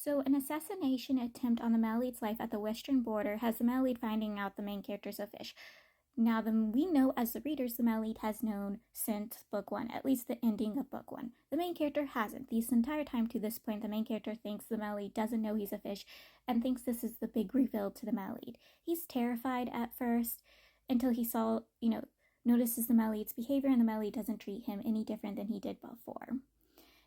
So, an assassination attempt on the Mallead's life at the western border has the Mallead finding out the main character's a fish. Now, we know as the readers, the Mallead has known since book one, at least the ending of book one. The main character hasn't. This entire time to this point, the main character thinks the Mallead doesn't know he's a fish and thinks this is the big reveal to the Mallead. He's terrified at first until he notices the Mallead's behavior, and the Mallead doesn't treat him any different than he did before.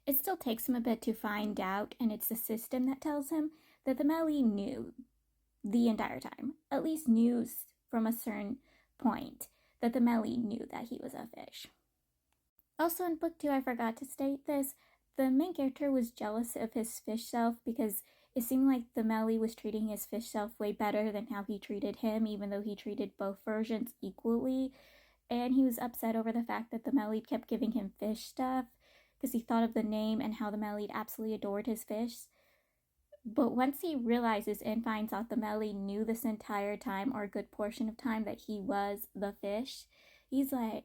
It still takes him a bit to find out, and it's the system that tells him that the Mallead knew the entire time, at least knew from a certain point that the Mallead knew that he was a fish. Also in book 2, I forgot to state this, the main character was jealous of his fish self because it seemed like the Mallead was treating his fish self way better than how he treated him, even though he treated both versions equally, and he was upset over the fact that the Mallead kept giving him fish stuff because he thought of the name and how the Mallead absolutely adored his fish. But once he realizes and finds out the Mallead knew this entire time, or a good portion of time, that he was the fish, he's like,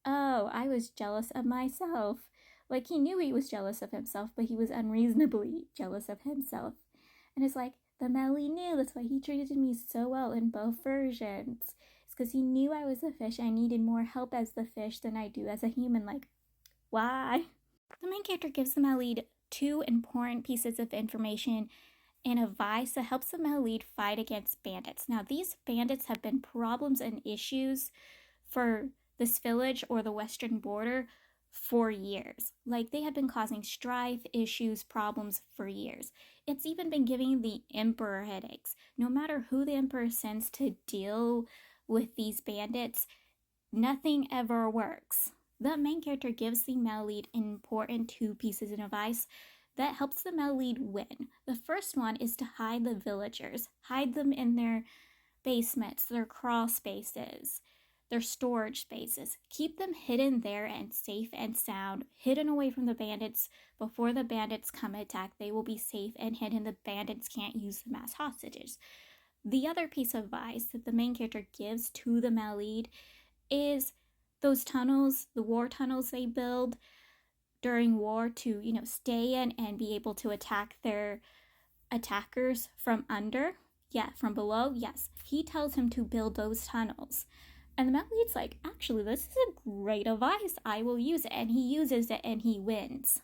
oh, I was jealous of myself. Like, he knew he was jealous of himself, but he was unreasonably jealous of himself. And it's like, the Mallead knew, that's why he treated me so well in both versions. It's because he knew I was a fish. I needed more help as the fish than I do as a human. Like, why? The main character gives the Mallead 2 important pieces of information and advice that helps the Mallead fight against bandits. Now, these bandits have been problems and issues for this village or the western border for years. Like, they have been causing strife, issues, problems for years. It's even been giving the Emperor headaches. No matter who the Emperor sends to deal with these bandits, nothing ever works. The main character gives the Mallead important 2 pieces of advice that helps the Mallead win. The first one is to hide the villagers. Hide them in their basements, their crawl spaces, their storage spaces. Keep them hidden there and safe and sound, hidden away from the bandits. Before the bandits come attack, they will be safe and hidden. The bandits can't use them as hostages. The other piece of advice that the main character gives to the Mallead is those tunnels, the war tunnels they build during war to, stay in and be able to attack their attackers from under. Yeah, from below. Yes, he tells him to build those tunnels. And the Mallead's like, actually, this is a great advice. I will use it. And he uses it and he wins.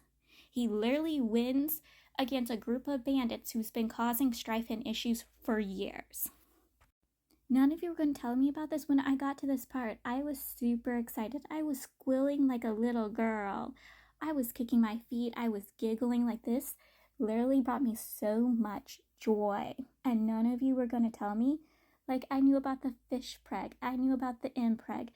He literally wins against a group of bandits who's been causing strife and issues for years. None of you were going to tell me about this. When I got to this part, I was super excited. I was squealing like a little girl. I was kicking my feet. I was giggling. Like, this literally brought me so much joy. And none of you were going to tell me. Like, I knew about the fish preg. I knew about the impreg.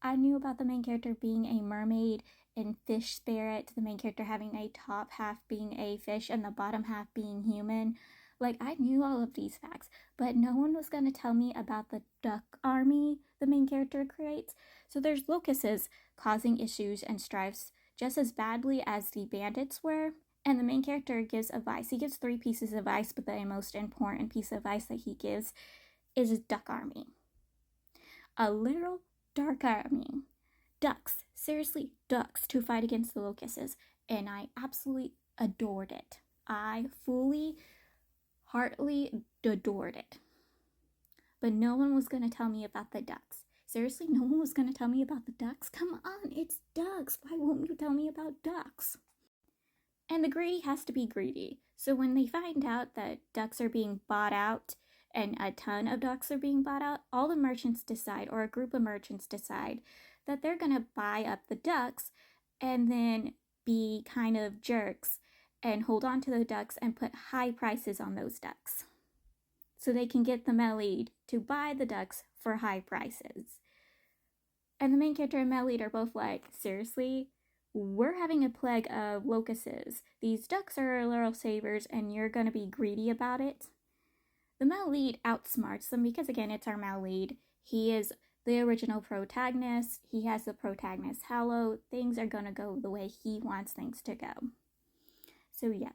I knew about the main character being a mermaid and fish spirit. The main character having a top half being a fish and the bottom half being human. Like, I knew all of these facts, but no one was going to tell me about the duck army the main character creates. So there's locusts causing issues and strifes just as badly as the bandits were. And the main character gives advice. He gives 3 pieces of advice, but the most important piece of advice that he gives is duck army. A literal dark army. Ducks, seriously, ducks to fight against the locusts. And I absolutely adored it. I heartily adored it. But no one was going to tell me about the ducks. Seriously, no one was going to tell me about the ducks? Come on, it's ducks. Why won't you tell me about ducks? And the greedy has to be greedy. So when they find out that ducks are being bought out and a ton of ducks are being bought out, all the merchants decide, or a group of merchants decide, that they're going to buy up the ducks and then be kind of jerks and hold on to the ducks and put high prices on those ducks. So they can get the Mallead to buy the ducks for high prices. And the main character and Mallead are both like, seriously? We're having a plague of locusts. These ducks are our little savers and you're going to be greedy about it? The Mallead outsmarts them because, again, it's our Mallead. He is the original protagonist. He has the protagonist halo. Things are going to go the way he wants things to go. So yeah,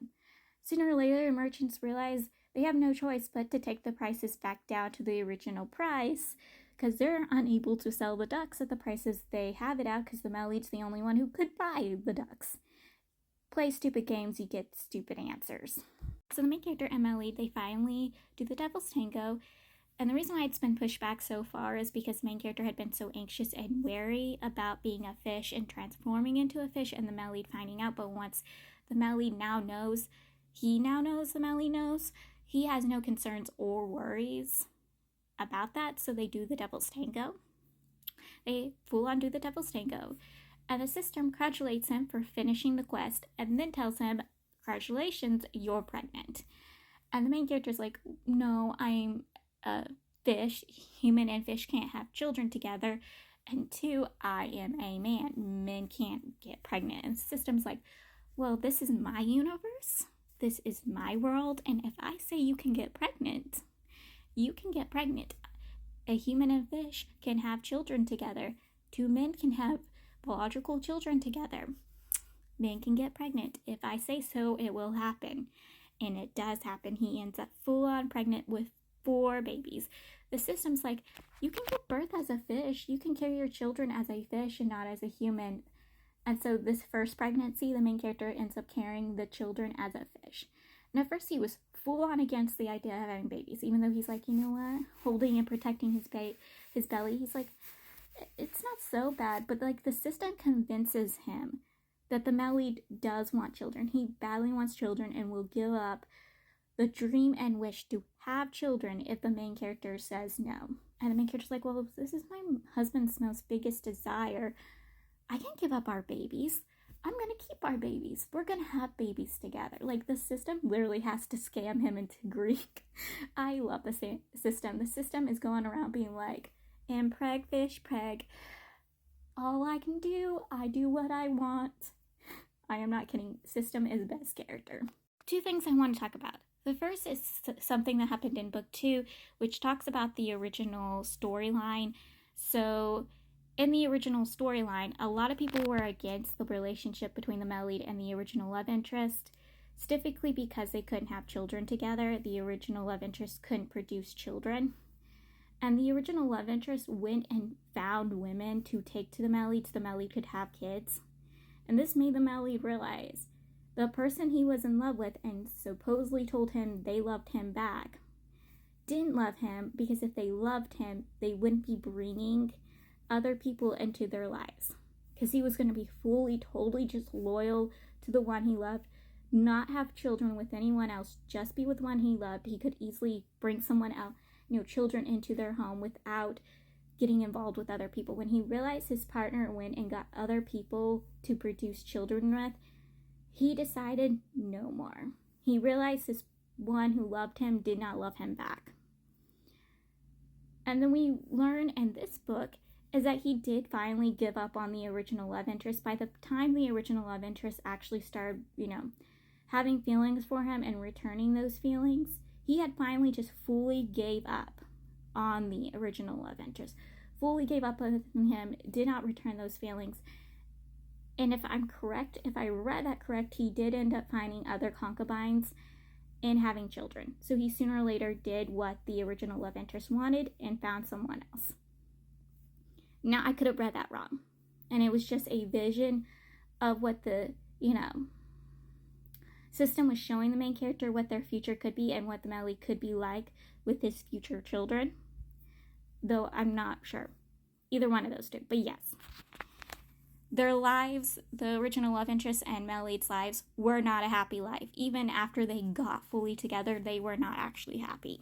sooner or later, merchants realize they have no choice but to take the prices back down to the original price because they're unable to sell the ducks at the prices they have it at because the Mallead's the only one who could buy the ducks. Play stupid games, you get stupid answers. So the main character and Melody, they finally do the Devil's Tango. And the reason why it's been pushed back so far is because the main character had been so anxious and wary about being a fish and transforming into a fish, and the male lead finding out. But once the male lead now knows the male lead knows, he has no concerns or worries about that. So they do the Devil's Tango. They full on do the Devil's Tango. And the system congratulates him for finishing the quest and then tells him, "Congratulations, you're pregnant." And the main character's like, "No, I'm a fish. Human and fish can't have children together. And 2, I am a man. Men can't get pregnant." And the system's like, "Well, this is my universe. This is my world. And if I say you can get pregnant, you can get pregnant. A human and fish can have children together. 2 men can have biological children together. Men can get pregnant. If I say so, it will happen." And it does happen. He ends up full on pregnant with 4 babies. The system's like, "You can give birth as a fish. You can carry your children as a fish and not as a human." And so this first pregnancy, the main character ends up carrying the children as a fish. And at first he was full on against the idea of having babies, even though he's like, you know what, holding and protecting his belly. He's like, it's not so bad. But like the system convinces him that the male lead does want children. He badly wants children and will give up the dream and wish to have children if the main character says no. And the main character's like, "Well, this is my husband's most biggest desire. I can't give up our babies. I'm going to keep our babies. We're going to have babies together." Like, the system literally has to scam him into Greek. I love the system. The system is going around being like, "And preg, fish, preg. All I can do, I do what I want." I am not kidding. System is best character. 2 things I want to talk about. The first is something that happened in book 2, which talks about the original storyline. So in the original storyline, a lot of people were against the relationship between the male lead and the original love interest, specifically because they couldn't have children together. The original love interest couldn't produce children. And the original love interest went and found women to take to the male lead so the male lead could have kids. And this made the male lead realize the person he was in love with and supposedly told him they loved him back didn't love him, because if they loved him, they wouldn't be bringing other people into their lives. Because he was going to be fully, totally just loyal to the one he loved, not have children with anyone else, just be with one he loved. He could easily bring someone else, children into their home without getting involved with other people. When he realized his partner went and got other people to produce children with, he decided no more. He realized this one who loved him did not love him back. And then we learn in this book is that he did finally give up on the original love interest. By the time the original love interest actually started, having feelings for him and returning those feelings, he had finally just fully gave up on the original love interest. Fully gave up on him, did not return those feelings. And if I'm correct, if I read that correct, he did end up finding other concubines and having children. So he sooner or later did what the original love interest wanted and found someone else. Now, I could have read that wrong. And it was just a vision of what the, system was showing the main character what their future could be and what the male lead could be like with his future children. Though I'm not sure. Either one of those 2. But yes. Their lives, the original love interest and male lead's lives, were not a happy life. Even after they got fully together, they were not actually happy.